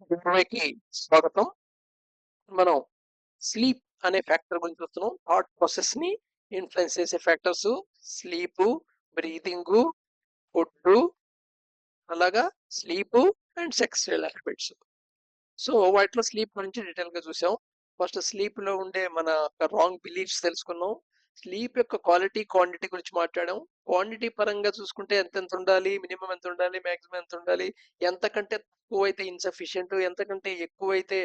కి స్వాగతం. మనం స్లీప్ అనే ఫ్యాక్టర్ గురించి చూస్తున్నాం. థాట్ ప్రాసెస్ ని ఇన్ఫ్లుయెన్స్ చేసే ఫ్యాక్టర్స్ స్లీప్, బ్రీతింగ్, ఫుడ్, అలాగా sleep and sexual habits. So వాటిలో స్లీప్ గురించి డీటెయిల్ గా చూసాం. ఫస్ట్ స్లీప్ లో ఉండే మన రాంగ్ బిలీఫ్స్ తెలుసుకున్నాం. స్లీప్ యొక్క క్వాలిటీ క్వాంటిటీ గురించి మాట్లాడాం. క్వాంటిటీ పరంగా చూసుకుంటే ఎంతెంత ఉండాలి, మినిమం ఎంత ఉండాలి, మాక్సిమం ఎంత ఉండాలి, ఎంతకంటే తక్కువ అయితే ఇన్సఫిషియంట్, ఎంతకంటే ఎక్కువైతే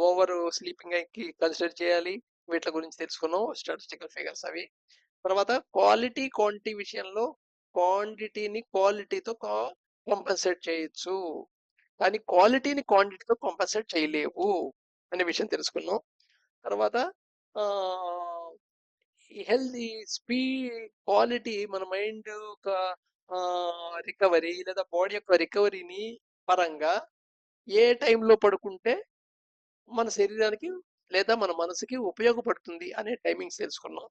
ఓవర్ స్లీపింగ్ కి కన్సిడర్ చేయాలి, వీటి గురించి తెలుసుకున్నాం. స్టాటిస్టికల్ ఫిగర్స్ అవి. తర్వాత క్వాలిటీ క్వాంటిటీ విషయంలో క్వాంటిటీని క్వాలిటీతో కాంపన్సేట్ చేయొచ్చు, కానీ క్వాలిటీని క్వాంటిటీతో కాంపన్సేట్ చేయలేవు అనే విషయం తెలుసుకున్నాం. తర్వాత ఈ హెల్త్ క్వాలిటీ మన మైండ్ యొక్క రికవరీ లేదా బాడీ యొక్క రికవరీని పరంగా ఏ టైంలో పడుకుంటే మన శరీరానికి లేదా మన మనసుకి ఉపయోగపడుతుంది అనే టైమింగ్స్ తెలుసుకున్నాం.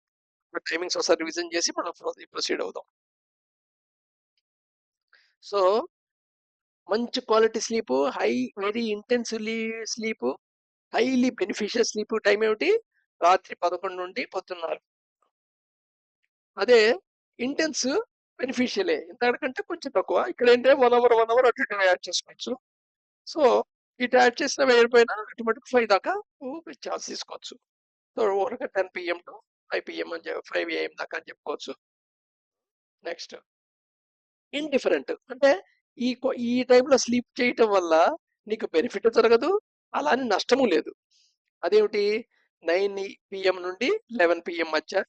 టైమింగ్స్ ఒకసారి రివిజన్ చేసి మనం ప్రొసీడ్ అవుదాం. సో మంచి quality sleep, very intensively sleep, highly beneficial sleep time ఏమిటి? రాత్రి 11 నుండి పొద్దున్న 4. అదే ఇంటెన్స్ బెనిఫిషియలే, ఇంతకంటే కొంచెం తక్కువ. ఇక్కడ ఏంటంటే 1 అవర్ అటు ఇటు యాడ్ చేసుకోవచ్చు. సో ఇటు యాడ్ చేసిన వేరిపోయినా అటు మటుకు 5 దాకా ఛాన్స్ తీసుకోవచ్చు. సో ఒక 10 PM టు 5 PM అని 5 AM దాకా అని చెప్పుకోవచ్చు. నెక్స్ట్ ఇండిఫరెంట్ అంటే ఈ టైంలో స్లీప్ చేయటం వల్ల నీకు బెనిఫిట్ జరగదు, అలానే నష్టము లేదు. అదేమిటి? 9 PM నుండి 11 PM మధ్య,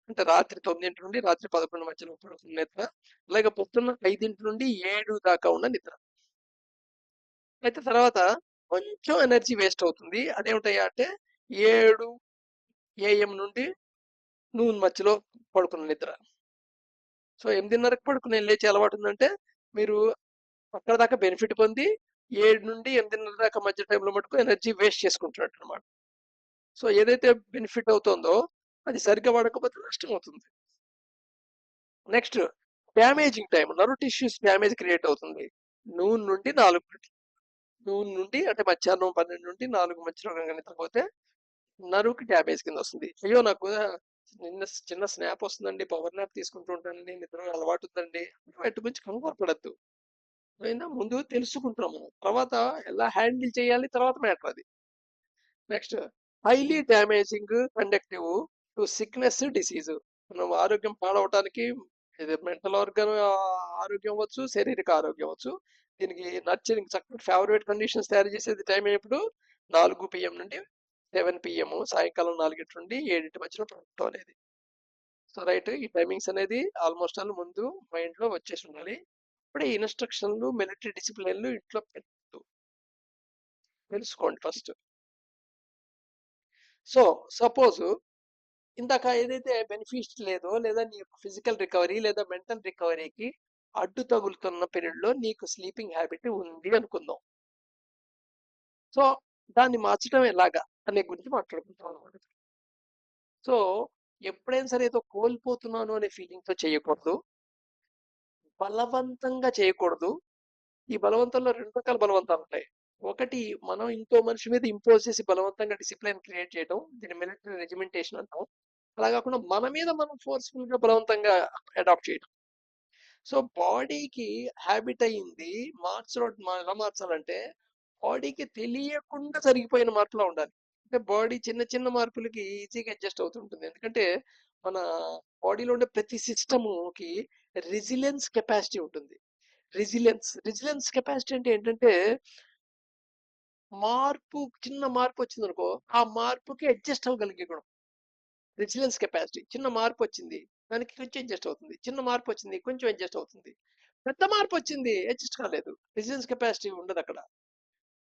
అంటే రాత్రి 9 నుండి రాత్రి 11 మధ్యలో పడుకున్న నిద్ర, అలాగే పొద్దున్న 5 నుండి 7 దాకా ఉన్న నిద్ర. అయితే తర్వాత కొంచెం ఎనర్జీ వేస్ట్ అవుతుంది. అదేమిటయ్యా అంటే 7 AM నుండి నూన్ మధ్యలో పడుకున్న నిద్ర. సో 8:30కి పడుకునే లేచే అలవాటు ఉందంటే మీరు అక్కడ దాకా బెనిఫిట్ పొంది 7 నుండి 8:30 దాకా మధ్య టైంలో మటుకు ఎనర్జీ వేస్ట్ చేసుకుంటున్నట్టు అనమాట. సో ఏదైతే బెనిఫిట్ అవుతుందో అది సరిగ్గా వాడకపోతే నష్టం అవుతుంది. Next damaging time, nerve tissues damage create అవుతుంది. నూన్ నుండి 4 గంటలు, నూన్ నుండి అంటే మధ్యాహ్నం 12 నుండి 4 మధ్యలో కనుక నిద్రపోతే నరువుకి డ్యామేజ్ కింద వస్తుంది. అయ్యో నాకు నిన్న చిన్న స్నాప్ వస్తుందండి, పవర్ నాప్ తీసుకుంటూ ఉంటానండి, నిద్ర అలవాటు ఉందండి, వాటి గురించి కంగారు పడద్దు. అయినా ముందు తెలుసుకుంటాము, తర్వాత ఎలా హ్యాండిల్ చేయాలి తర్వాత మ్యాటర్ అది. Next highly damaging conductive to sickness disease. మనం ఆరోగ్యం పాడవటానికి ఇది మెంటల్ ఆర్గన్ ఆరోగ్యం అవ్వచ్చు, శారీరక ఆరోగ్యం అవ్వచ్చు. దీనికి నచ్చని చక్కటి ఫేవరెట్ కండిషన్స్ తయారు చేసేది టైం ఎప్పుడు? 4 PM నుండి 7 PM, సాయంకాలం 4 నుండి 7 మధ్యలో పడుకోవడం అనేది. సో రైట్, ఈ టైమింగ్స్ అనేది ఆల్మోస్ట్ ఆల్ ముందు మైండ్ లో వచ్చేసి ఉండాలి. ఇప్పుడే ఇన్స్ట్రక్షన్లు, మిలిటరీ డిసిప్లిన్లు ఇంట్లో పెట్టు తెలుసుకోండి ఫస్ట్. సో సపోజ్ ఇందాక ఏదైతే బెనిఫిట్ లేదో, లేదా నీ యొక్క ఫిజికల్ రికవరీ లేదా మెంటల్ రికవరీకి అడ్డు తగులుతున్న పీరియడ్ లో నీకు స్లీపింగ్ హ్యాబిట్ ఉంది అనుకుందాం. సో దాన్ని మార్చడం ఎలాగా అనే గురించి మాట్లాడుకుంటాం అనమాట. సో ఎప్పుడైనా సరే ఏదో కోల్పోతున్నాను అనే ఫీలింగ్ తో చేయకూడదు, బలవంతంగా చేయకూడదు. ఈ బలవంతంలో 2 రకాల బలవంతాలు ఉంటాయి. ఒకటి, మనం ఇంకో మనిషి మీద ఇంపోజ్ చేసి బలవంతంగా డిసిప్లిన్ క్రియేట్ చేయడం, దీన్ని మిలిటరీ రెజిమెంటేషన్ అంటాం. అలా కాకుండా మన మీద మనం ఫోర్స్ఫుల్ గా బలవంతంగా అడాప్ట్ చేయడం. సో బాడీకి హ్యాబిట్ అయ్యింది మార్చడం, ఎలా మార్చాలంటే బాడీకి తెలియకుండా జరిగిపోయిన మార్పులా ఉండాలి. అంటే బాడీ చిన్న చిన్న మార్పులకి ఈజీగా అడ్జస్ట్ అవుతుంటుంది. ఎందుకంటే మన బాడీలో ఉండే ప్రతి సిస్టమ్కి రెసిలియన్స్ కెపాసిటీ ఉంటుంది. రెసిలియన్స్ కెపాసిటీ అంటే ఏంటంటే చిన్న మార్పు వచ్చింది అనుకో, ఆ మార్పుకి అడ్జస్ట్ అవ్వగలిగే గుణం. రెసిలియన్స్ కెపాసిటీ, చిన్న మార్పు వచ్చింది దానికి కొంచెం అడ్జస్ట్ అవుతుంది, చిన్న మార్పు వచ్చింది కొంచెం అడ్జస్ట్ అవుతుంది, పెద్ద మార్పు వచ్చింది అడ్జస్ట్ కాలేదు, రెసిలియన్స్ కెపాసిటీ ఉండదు అక్కడ.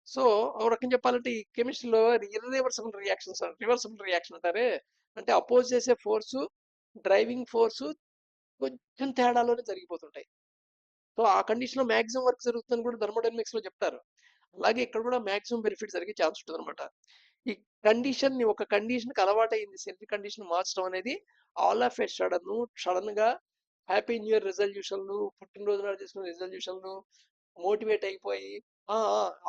సో ఒక రకం చెప్పాలంటే ఈ కెమిస్ట్రీలో రివర్సిబుల్ రియాక్షన్ అంటారే, అంటే అపోజ్ చేసే ఫోర్సు, డ్రైవింగ్ ఫోర్సు కొంచెం తేడాలోనే జరిగిపోతుంటాయి. సో ఆ కండిషన్ లో మాక్సిమం వర్క్ జరుగుతుందని కూడా థర్మోడైనమిక్స్ లో చెప్తారు. అలాగే ఇక్కడ కూడా మాక్సిమం బెనిఫిట్ జరిగే ఛాన్స్ ఉంటుంది అనమాట. ఈ కండిషన్ ని, ఒక కండిషన్ కి అలవాటైంది సెల్ఫ్ కండిషన్ మార్చడం అనేది ఆల్ ఆఫ్ ఎ సడన్ గా హ్యాపీ న్యూ ఇయర్ రిజల్యూషన్లు, పుట్టినరోజు నాడు చేసుకున్న రిజల్యూషన్లు, మోటివేట్ అయిపోయి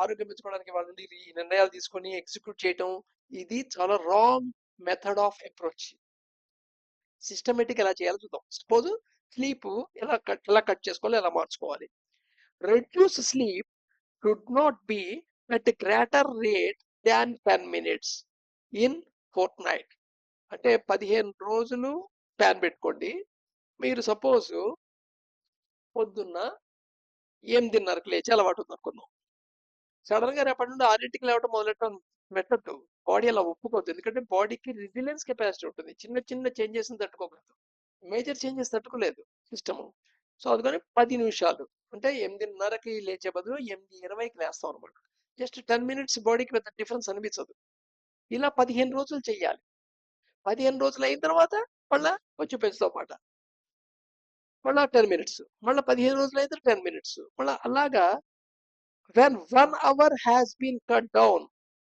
ఆరోగ్యం పెంచుకోవడానికి వాళ్ళ నుండి ఈ నిర్ణయాలు తీసుకొని ఎగ్జిక్యూట్ చేయటం, ఇది చాలా wrong method of approach. Systematic ఎలా చేయాలో చూద్దాం. సపోజ్ స్లీప్ ఎలా కట్ చేసుకోవాలి, ఎలా మార్చుకోవాలి. Reduce sleep should not be at a greater rate than 10 minutes in fortnight. అంటే 15 రోజులు ప్లాన్ పెట్టుకోండి. మీరు సపోజ్ పొద్దున్న 8:30కి లేచి అలవాటు ఉంది అనుకుందాం. సడన్ గా రేపటి నుండి 6కి లేవటం మొదలెట్టడం పెట్టద్దు. బాడీ అలా ఒప్పుకోవద్దు. ఎందుకంటే బాడీకి రెసిలియన్స్ కెపాసిటీ ఉంటుంది. చిన్న చిన్న చేంజెస్ తట్టుకోగలదు. మేజర్ చేంజెస్ తట్టుకోలేదు సిస్టమ్. సో అందుకని 10 నిమిషాలు అంటే 8:30కి లేచే బదులు 8:20కి లేస్తాం అనమాట. జస్ట్ 10 మినిట్స్ బాడీకి పెద్ద డిఫరెన్స్ అనిపించదు. ఇలా 15 రోజులు చెయ్యాలి. 15 రోజులు అయిన తర్వాత మళ్ళా కొంచెం పెంచుతాం మాట. మళ్ళా 10 మినిట్స్, మళ్ళీ 15 రోజులు అయితే 10 మినిట్స్, మళ్ళీ అలాగా. when 1 hour has been cut down,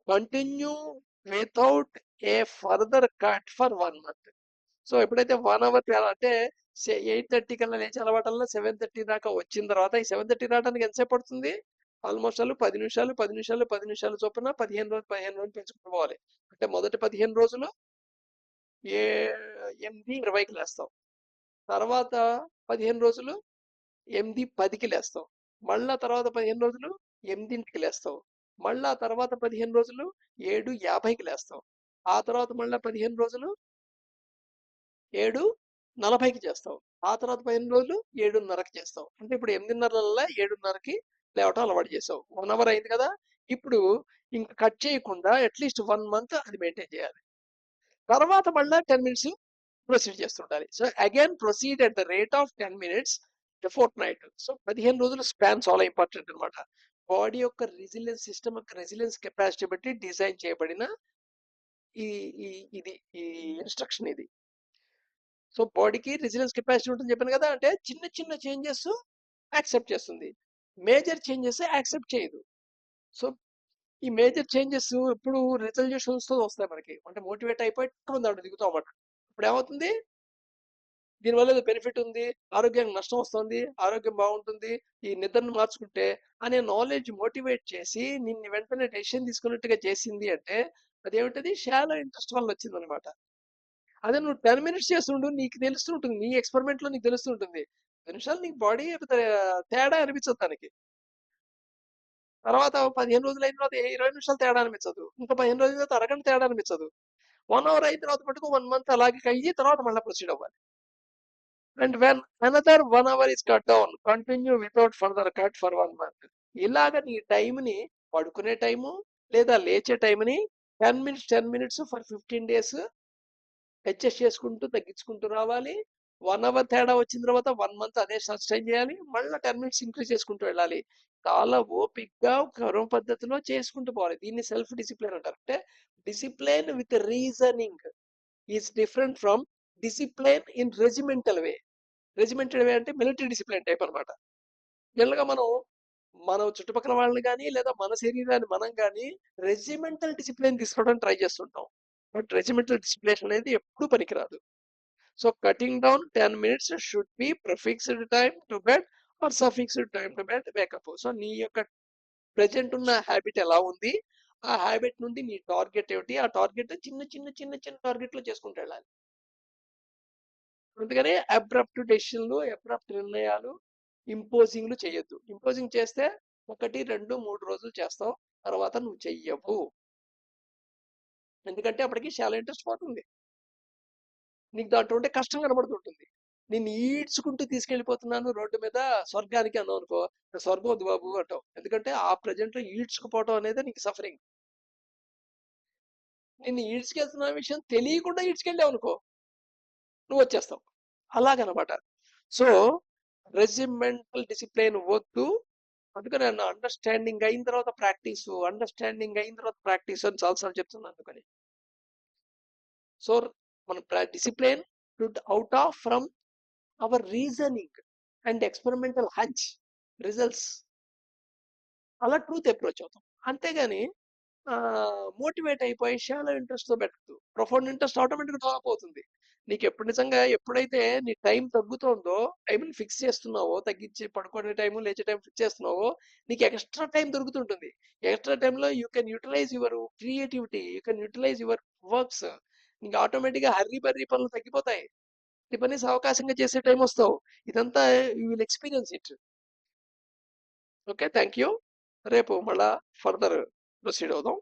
continue without a further cut for 1 month. So ఎప్పుడైతే 1 అవర్ అంటే 8:30 కల్లా లేచి అలవాటల్లో 7:30 దాకా వచ్చిన తర్వాత, ఈ 7:30 రావడానికి ఎంతసేపు పడుతుంది? ఆల్మోస్ట్ 10 నిమిషాలు 10 నిమిషాలు 10 నిమిషాలు చొప్పున 15 రోజులు 15 రోజులు పెంచుకుంటూ పోవాలి. అంటే మొదటి 15 రోజులు 8:20కి లేస్తాం. తర్వాత 15 రోజులు 8:10కి లేస్తాం. మళ్ళా తర్వాత 15 రోజులు 8కి లేస్తాం. మళ్ళా తర్వాత 15 రోజులు 7:50కి లేస్తాం. ఆ తర్వాత మళ్ళా 15 రోజులు 7:40కి చేస్తాం. ఆ తర్వాత 15 రోజులు 7:30కి చేస్తాం. అంటే ఇప్పుడు 8:30 7:30కి లేవటం అలవాటు చేసాం. 1 అవర్ అయింది కదా. ఇప్పుడు ఇంకా కట్ చేయకుండా అట్లీస్ట్ 1 మంత్ అది మెయింటైన్ చేయాలి. తర్వాత మళ్ళా 10 మినిట్స్ ప్రొసీడ్ చేస్తుండాలి. So again proceed at the rate of 10 minutes fortnight. So 15 రోజుల స్పాన్ చాలా ఇంపార్టెంట్ అనమాట. బాడీ యొక్క రెసిలియన్స్ సిస్టమ్ యొక్క రెసిలియన్స్ కెపాసిటీ బట్టి డిజైన్ చేయబడిన ఈ ఇది ఈ ఇన్స్ట్రక్షన్ ఇది. సో బాడీకి రెసిలియన్స్ కెపాసిటీ ఉంటుంది చెప్పాను కదా. అంటే చిన్న చిన్న చేంజెస్ యాక్సెప్ట్ చేస్తుంది, మేజర్ చేంజెస్ యాక్సెప్ట్ చేయదు. సో ఈ మేజర్ చేంజెస్ ఇప్పుడు రిజల్యూషన్స్ తో వస్తాయి మనకి. అంటే మోటివేట్ అయిపోయి దాంట్లో దిగుతాం అన్నమాట. ఇప్పుడు ఏమవుతుంది? దీనివల్ల ఏదో బెనిఫిట్ ఉంది, ఆరోగ్యానికి నష్టం వస్తుంది, ఆరోగ్యం బాగుంటుంది, ఈ నిద్రను మార్చుకుంటే అనే నాలెడ్జ్ మోటివేట్ చేసి నిన్ను వెంటనే డెసిషన్ తీసుకున్నట్టుగా చేసింది అంటే అదేమిటది? షాలో ఇంట్రెస్ట్ వల్ల వచ్చింది అనమాట. అదే నువ్వు 10 మినిట్స్ చేస్తుండు, నీకు తెలుస్తుంటుంది, నీ ఎక్స్పెరిమెంట్ లో నీకు తెలుస్తుంటుంది. 10 నిమిషాలు నీకు బాడీ తేడా అనిపించదు దానికి. తర్వాత 15 రోజులు అయిన తర్వాత 20 నిమిషాలు తేడా అనిపించదు. ఇంకా 15 రోజుల తర్వాత అరగంట తేడా అనిపించదు. 1 అవర్ అయిన తర్వాత మటుకు 1 మంత్ అలాగే అయ్యి తర్వాత మళ్ళీ ప్రొసీడ్ అవ్వాలి. And when another 1 hour is cut down, continue without further cut for 1 month. ఇలాగ నీ టైంని, పడుకునే టైము లేదా లేచే టైంని 10 మినిట్స్ ఫర్ 15 డేస్ అడ్జస్ట్ చేసుకుంటూ తగ్గించుకుంటూ రావాలి. 1 అవర్ తేడా వచ్చిన తర్వాత 1 మంత్ అదే సస్టైన్ చేయాలి. మళ్ళీ 10 మినిట్స్ ఇంక్రీజ్ చేసుకుంటూ వెళ్ళాలి. చాలా ఓపిక్గా క్రమ పద్ధతిలో చేసుకుంటూ పోవాలి. దీన్ని సెల్ఫ్ డిసిప్లిన్ అంటారు. అంటే discipline with reasoning is different from discipline in regimental way. Regimental way అంటే మిలిటరీ డిసిప్లిన్ టైప్ అనమాట. జనరల్గా మన చుట్టుపక్కల వాళ్ళని కానీ లేదా మన శరీరాన్ని మనం కానీ రెజిమెంటల్ డిసిప్లిన్ తీసుకోవడానికి ట్రై చేస్తుంటాం. బట్ రెజిమెంటల్ డిసిప్లిన్ అనేది ఎప్పుడు పనికిరాదు. So cutting down 10 minutes should be prefixed time to bed or suffixed time to bed wake up. So నీ యొక్క ప్రెజెంట్ ఉన్న హ్యాబిట్ ఎలా ఉంది, ఆ హ్యాబిట్ నుండి నీ టార్గెట్ ఏమిటి, ఆ టార్గెట్ చిన్న చిన్న చిన్న చిన్న టార్గెట్లు చేసుకుంటూ వెళ్ళాలి. అందుకని అబ్రప్ట్ డెసిషన్లు, అబ్రప్ట్ నిర్ణయాలు, ఇంపోజింగ్లు చేయొద్దు. ఇంపోజింగ్ చేస్తే 1, 2, 3 రోజులు చేస్తావు, తర్వాత నువ్వు చెయ్యవు. ఎందుకంటే అప్పటికి చాలా ఇంట్రెస్ట్ పోతుంది. నీకు దాంట్లో ఉంటే కష్టం కనబడుతుంటుంది. నేను ఈడ్చుకుంటూ తీసుకెళ్ళిపోతున్నాను రోడ్డు మీద స్వర్గానికి అన్నావు అనుకో, స్వర్గం వద్దు బాబు అంటావు. ఎందుకంటే ఆ ప్రజెంట్ లో ఈడ్చుకుపోవటం అనేది నీకు సఫరింగ్. నిన్ను ఈడ్చుకెళ్తున్న విషయం తెలియకుండా ఈడ్చుకెళ్ళావు అనుకో, నువ్వు వచ్చేస్తావు. అలాగనమాట. సో రెజిమెంటల్ డిసిప్లిన్ వద్దు. అందుకని అండర్స్టాండింగ్ అయిన తర్వాత ప్రాక్టీస్, అండర్స్టాండింగ్ అయిన తర్వాత ప్రాక్టీస్ అని చాలాసార్లు చెప్తున్నాను. అందుకని సో మన discipline should out of from our reasoning and experimental hunch results. అలా ట్రూత్ అప్రోచ్ అవుతాం. అంతేగాని మోటివేట్ అయిపోయి షాలో ఇంట్రెస్ట్ తో పెట్టద్దు. ప్రొఫౌండ్ ఇంట్రెస్ట్ ఆటోమేటిక్గా డెవలప్ అవుతుంది. నీకెప్పుడు నిజంగా ఎప్పుడైతే నీ టైం తగ్గుతోందో, టైంని ఫిక్స్ చేస్తున్నావో, తగ్గించి పడుకునే టైము, లేచే టైం ఫిక్స్ చేస్తున్నావో, నీకు ఎక్స్‌ట్రా టైం దొరుకుతుంటుంది. ఎక్స్‌ట్రా టైంలో you can utilize your creativity. You can utilize your works. నీకు ఆటోమేటిక్‌గా హర్రీ బర్రీ పనులు తగ్గిపోతాయి. నీ పని సావకాశంగా చేసే టైమొస్తావు. ఇదంతా you will experience it. Okay. Thank you. రేపు మళ్ళా ఫర్దర్ ప్రొసీడ్ అవుదాం.